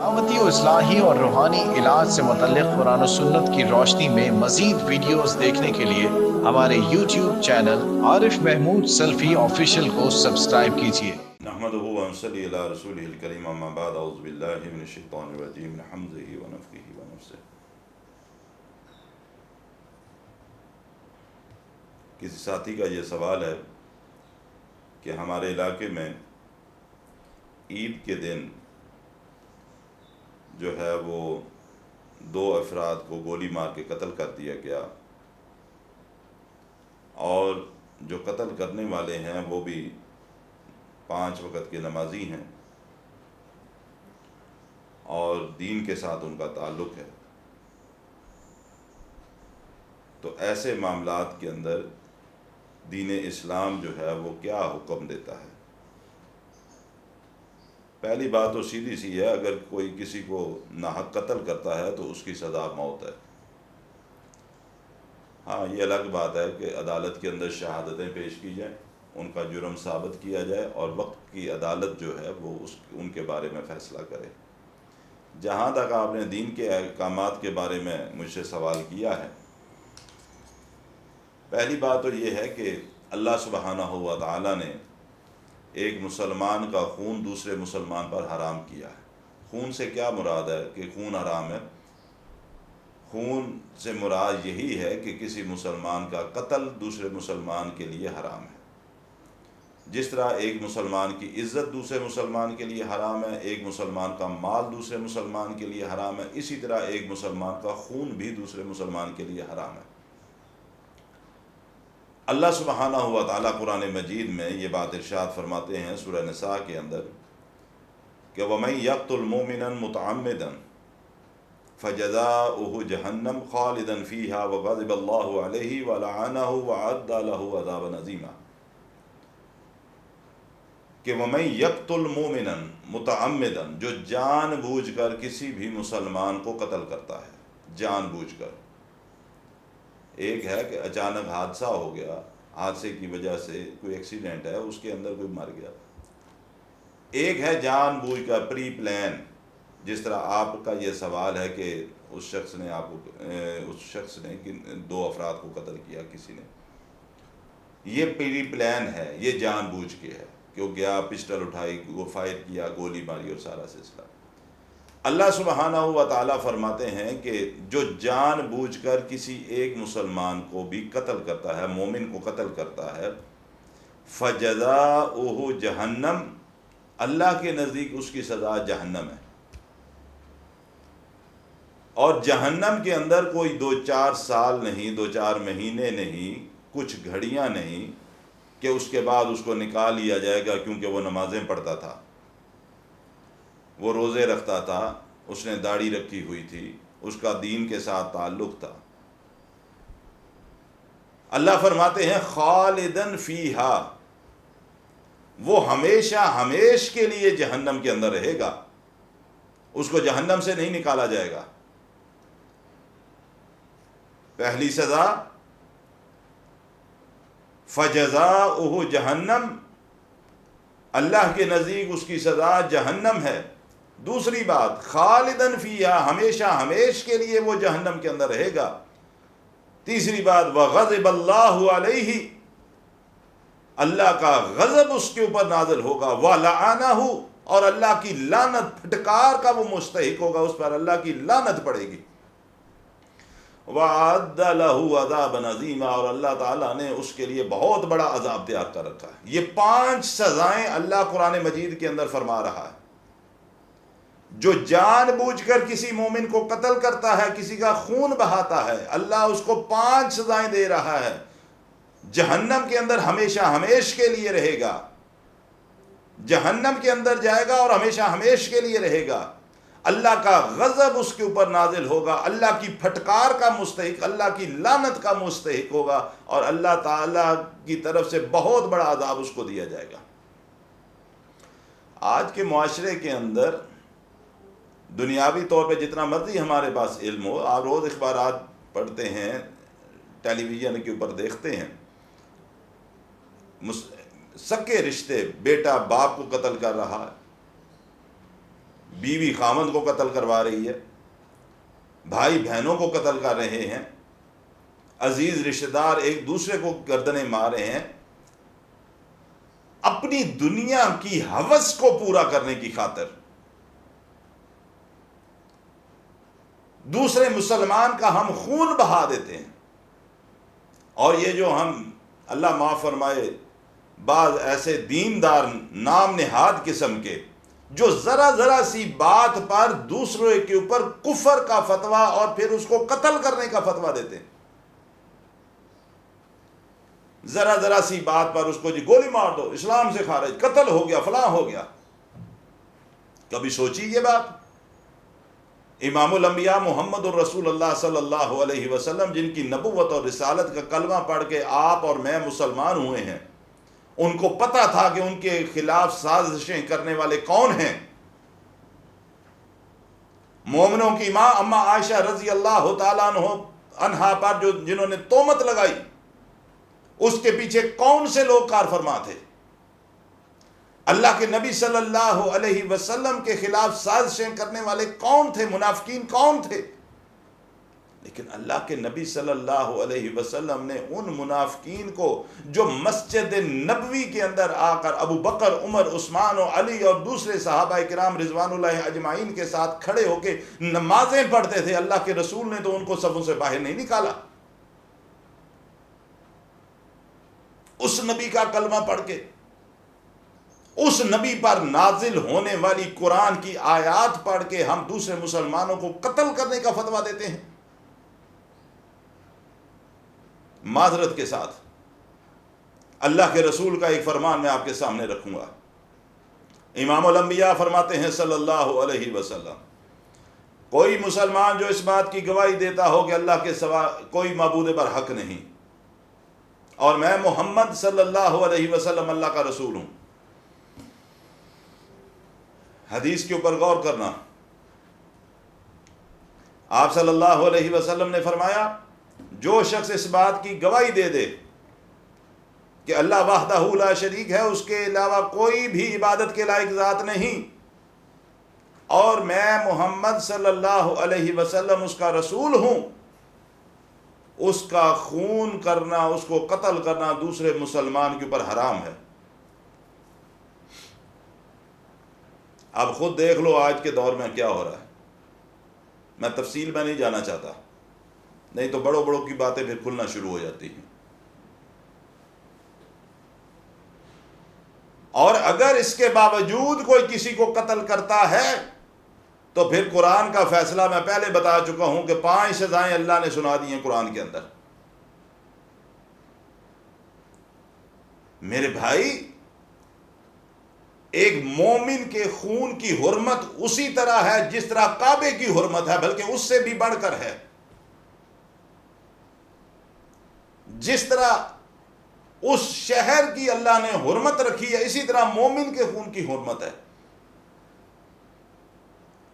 دعوتی و اصلاحی اور روحانی علاج سے متعلق قرآن و سنت کی روشنی میں مزید ویڈیوز دیکھنے کے لیے ہمارے یوٹیوب چینل عارف محمود سلفی آفیشیل کو سبسکرائب کیجیے۔ نحمده ونصلي على رسوله الكريم اما بعد اعوذ بالله من الشیطان الرجیم من حمزه ونفخه ونفثه۔ کسی ساتھی کا یہ سوال ہے کہ ہمارے علاقے میں عید کے دن جو ہے وہ 2 افراد کو گولی مار کے قتل کر دیا گیا، اور جو قتل کرنے والے ہیں وہ بھی 5 وقت کے نمازی ہیں اور دین کے ساتھ ان کا تعلق ہے۔ تو ایسے معاملات کے اندر دین اسلام جو ہے وہ کیا حکم دیتا ہے؟ پہلی بات تو سیدھی سی ہے، اگر کوئی کسی کو ناحق قتل کرتا ہے تو اس کی سزا موت ہے۔ ہاں، یہ الگ بات ہے کہ عدالت کے اندر شہادتیں پیش کی جائیں، ان کا جرم ثابت کیا جائے اور وقت کی عدالت جو ہے وہ ان کے بارے میں فیصلہ کرے۔ جہاں تک آپ نے دین کے احکامات کے بارے میں مجھ سے سوال کیا ہے، پہلی بات تو یہ ہے کہ اللہ سبحانہ و تعالیٰ نے ایک مسلمان کا خون دوسرے مسلمان پر حرام کیا ہے۔ خون سے کیا مراد ہے کہ خون حرام ہے؟ خون سے مراد یہی ہے کہ کسی مسلمان کا قتل دوسرے مسلمان کے لیے حرام ہے۔ جس طرح ایک مسلمان کی عزت دوسرے مسلمان کے لیے حرام ہے، ایک مسلمان کا مال دوسرے مسلمان کے لیے حرام ہے، اسی طرح ایک مسلمان کا خون بھی دوسرے مسلمان کے لیے حرام ہے۔ اللہ سبحانہ و تعالیٰ قرآن مجید میں یہ بات ارشاد فرماتے ہیں سورہ نساء کے اندر کہ وَمَن يَقْتُلْ مُؤْمِنًا مُتَعَمِّدًا فَجَزَاؤُهُ جَهَنَّمُ خَالِدًا فِيهَا وَغَضِبَ اللَّهُ عَلَيْهِ وَلَعَنَهُ وَأَعَدَّ لَهُ عَذَابًا عَظِيمًا، کہ وَمَن يَقْتُلْ مُؤْمِنًا مُتَعَمِّدًا، جو جان بوجھ کر کسی بھی مسلمان کو قتل کرتا ہے، جان بوجھ کر۔ ایک ہے کہ اچانک حادثہ ہو گیا، حادثے کی وجہ سے کوئی ایکسیڈنٹ ہے، اس کے اندر کوئی مر گیا۔ ایک ہے جان بوجھ کر پری پلان، جس طرح آپ کا یہ سوال ہے کہ اس شخص نے 2 افراد کو قتل کیا کسی نے، یہ پری پلان ہے، یہ جان بوجھ کے ہے کہ وہ گیا، پسٹل اٹھائی، وہ فائر کیا، گولی ماری اور سارا سلسلہ۔ اللہ سبحانہ و تعالیٰ فرماتے ہیں کہ جو جان بوجھ کر کسی ایک مسلمان کو بھی قتل کرتا ہے، مومن کو قتل کرتا ہے، فَجَزَاؤُهُ جَهَنَّمُ، اللہ کے نزدیک اس کی سزا جہنم ہے۔ اور جہنم کے اندر کوئی 2-4 سال نہیں، 2-4 مہینے نہیں، کچھ گھڑیاں نہیں کہ اس کے بعد اس کو نکال لیا جائے گا، کیونکہ وہ نمازیں پڑھتا تھا، وہ روزے رکھتا تھا، اس نے داڑھی رکھی ہوئی تھی، اس کا دین کے ساتھ تعلق تھا۔ اللہ فرماتے ہیں خالدن فیہا، وہ ہمیشہ ہمیش کے لیے جہنم کے اندر رہے گا، اس کو جہنم سے نہیں نکالا جائے گا۔ پہلی سزا فجزاؤہ جہنم، اللہ کے نزدیک اس کی سزا جہنم ہے۔ دوسری بات خالدن فیہا، ہمیشہ ہمیش کے لیے وہ جہنم کے اندر رہے گا۔ تیسری بات وغضب اللہ علیہ، اللہ کا غضب اس کے اوپر نازل ہوگا، وَلَعَنَهُ، اور اللہ کی لعنت، پھٹکار کا وہ مستحق ہوگا، اس پر اللہ کی لعنت پڑے گی۔ وَأَعَدَّ لَهُ عَذَابًا عَظِيمًا، اور اللہ تعالیٰ نے اس کے لیے بہت بڑا عذاب تیار کر رکھا ہے۔ یہ 5 سزائیں اللہ قرآن مجید کے اندر فرما رہا ہے۔ جو جان بوجھ کر کسی مومن کو قتل کرتا ہے، کسی کا خون بہاتا ہے، اللہ اس کو 5 سزائیں دے رہا ہے۔ جہنم کے اندر ہمیشہ ہمیش کے لیے رہے گا، جہنم کے اندر جائے گا اور ہمیشہ ہمیش کے لیے رہے گا۔ اللہ کا غضب اس کے اوپر نازل ہوگا، اللہ کی پھٹکار کا مستحق، اللہ کی لعنت کا مستحق ہوگا، اور اللہ تعالیٰ کی طرف سے بہت بڑا عذاب اس کو دیا جائے گا۔ آج کے معاشرے کے اندر دنیاوی طور پہ جتنا مرضی ہمارے پاس علم ہو، آپ روز اخبارات پڑھتے ہیں، ٹیلی ویژن کے اوپر دیکھتے ہیں، سکے رشتے، بیٹا باپ کو قتل کر رہا ہے، بیوی خامند کو قتل کروا رہی ہے، بھائی بہنوں کو قتل کر رہے ہیں، عزیز رشتہ دار ایک دوسرے کو گردنیں مار رہے ہیں، اپنی دنیا کی ہوس کو پورا کرنے کی خاطر دوسرے مسلمان کا ہم خون بہا دیتے ہیں۔ اور یہ جو ہم، اللہ معاف فرمائے، بعض ایسے دیندار نام نہاد قسم کے جو ذرا سی بات پر دوسرے کے اوپر کفر کا فتویٰ اور پھر اس کو قتل کرنے کا فتویٰ دیتے ہیں، ذرا سی بات پر اس کو جی گولی مار دو، اسلام سے خارج، قتل ہو گیا، فلاں ہو گیا۔ کبھی سوچی یہ بات؟ امام الانبیاء محمد الرسول اللہ صلی اللہ علیہ وسلم، جن کی نبوت اور رسالت کا کلمہ پڑھ کے آپ اور میں مسلمان ہوئے ہیں، ان کو پتہ تھا کہ ان کے خلاف سازشیں کرنے والے کون ہیں۔ مومنوں کی ماں اما عائشہ رضی اللہ تعالیٰ عنہا پر جنہوں نے تہمت لگائی، اس کے پیچھے کون سے لوگ کار فرما تھے؟ اللہ کے نبی صلی اللہ علیہ وسلم کے خلاف سازشیں کرنے والے کون تھے؟ منافقین کون تھے؟ لیکن اللہ کے نبی صلی اللہ علیہ وسلم نے ان منافقین کو جو مسجد نبوی کے اندر آ کر ابو بکر، عمر، عثمان و علی اور دوسرے صحابہ کرام رضوان اللہ اجمعین کے ساتھ کھڑے ہو کے نمازیں پڑھتے تھے، اللہ کے رسول نے تو ان کو صفوں سے باہر نہیں نکالا۔ اس نبی کا کلمہ پڑھ کے، اس نبی پر نازل ہونے والی قرآن کی آیات پڑھ کے ہم دوسرے مسلمانوں کو قتل کرنے کا فتویٰ دیتے ہیں۔ معذرت کے ساتھ اللہ کے رسول کا ایک فرمان میں آپ کے سامنے رکھوں گا۔ امام الانبیاء فرماتے ہیں صلی اللہ علیہ وسلم، کوئی مسلمان جو اس بات کی گواہی دیتا ہو کہ اللہ کے سوا کوئی معبود برحق نہیں اور میں محمد صلی اللہ علیہ وسلم اللہ کا رسول ہوں۔ حدیث کے اوپر غور کرنا، آپ صلی اللہ علیہ وسلم نے فرمایا، جو شخص اس بات کی گواہی دے دے کہ اللہ وحدہ لا شریک ہے، اس کے علاوہ کوئی بھی عبادت کے لائق ذات نہیں، اور میں محمد صلی اللہ علیہ وسلم اس کا رسول ہوں، اس کا خون کرنا، اس کو قتل کرنا دوسرے مسلمان کے اوپر حرام ہے۔ اب خود دیکھ لو آج کے دور میں کیا ہو رہا ہے۔ میں تفصیل میں نہیں جانا چاہتا، نہیں تو بڑوں بڑوں کی باتیں پھر کھلنا شروع ہو جاتی ہیں۔ اور اگر اس کے باوجود کوئی کسی کو قتل کرتا ہے تو پھر قرآن کا فیصلہ میں پہلے بتا چکا ہوں کہ 5 سزائیں اللہ نے سنا دی ہیں قرآن کے اندر۔ میرے بھائی، ایک مومن کے خون کی حرمت اسی طرح ہے جس طرح کعبے کی حرمت ہے، بلکہ اس سے بھی بڑھ کر ہے۔ جس طرح اس شہر کی اللہ نے حرمت رکھی ہے، اسی طرح مومن کے خون کی حرمت ہے۔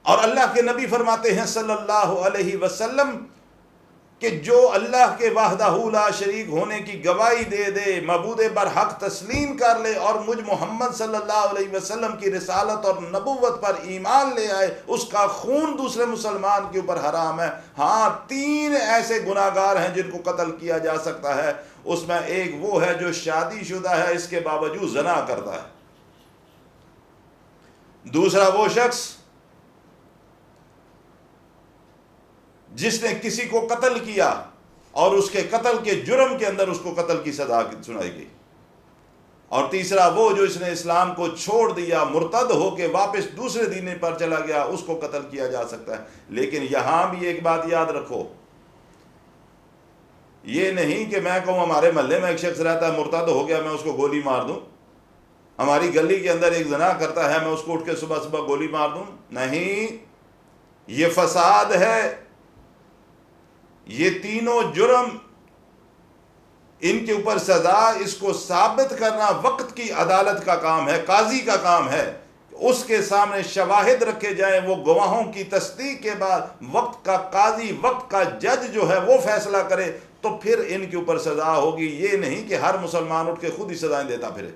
اور اللہ کے نبی فرماتے ہیں صلی اللہ علیہ وسلم کہ جو اللہ کے وحدہ لا شریک ہونے کی گواہی دے دے، معبود برحق تسلیم کر لے اور مجھ محمد صلی اللہ علیہ وسلم کی رسالت اور نبوت پر ایمان لے آئے، اس کا خون دوسرے مسلمان کے اوپر حرام ہے۔ ہاں، 3 ایسے گناہگار ہیں جن کو قتل کیا جا سکتا ہے۔ اس میں ایک وہ ہے جو شادی شدہ ہے، اس کے باوجود زنا کرتا ہے۔ دوسرا وہ شخص جس نے کسی کو قتل کیا اور اس کے قتل کے جرم کے اندر اس کو قتل کی سزا سنائی گئی۔ اور تیسرا وہ جو اس نے اسلام کو چھوڑ دیا، مرتد ہو کے واپس دوسرے دین پر چلا گیا، اس کو قتل کیا جا سکتا ہے۔ لیکن یہاں بھی ایک بات یاد رکھو، یہ نہیں کہ میں کہوں ہمارے محلے میں ایک شخص رہتا ہے، مرتد ہو گیا، میں اس کو گولی مار دوں۔ ہماری گلی کے اندر ایک زنا کرتا ہے، میں اس کو اٹھ کے صبح صبح گولی مار دوں؟ نہیں، یہ فساد ہے۔ یہ تینوں جرم، ان کے اوپر سزا، اس کو ثابت کرنا وقت کی عدالت کا کام ہے، قاضی کا کام ہے۔ اس کے سامنے شواہد رکھے جائیں، وہ گواہوں کی تصدیق کے بعد وقت کا قاضی، وقت کا جج جو ہے وہ فیصلہ کرے، تو پھر ان کے اوپر سزا ہوگی۔ یہ نہیں کہ ہر مسلمان اٹھ کے خود ہی سزائیں دیتا پھرے،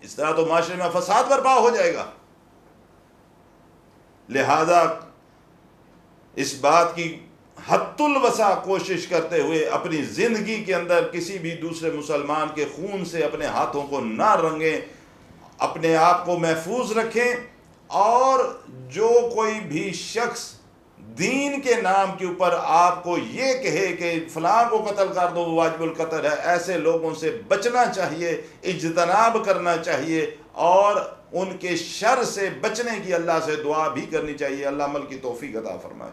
اس طرح تو معاشرے میں فساد برپا ہو جائے گا۔ لہذا اس بات کی حد الوسع کوشش کرتے ہوئے اپنی زندگی کے اندر کسی بھی دوسرے مسلمان کے خون سے اپنے ہاتھوں کو نہ رنگیں، اپنے آپ کو محفوظ رکھیں، اور جو کوئی بھی شخص دین کے نام کے اوپر آپ کو یہ کہے کہ فلاں کو قتل کر دو وہ واجب القتل ہے، ایسے لوگوں سے بچنا چاہیے، اجتناب کرنا چاہیے، اور ان کے شر سے بچنے کی اللہ سے دعا بھی کرنی چاہیے۔ اللہ عمل کی توفیق عطا فرمائے۔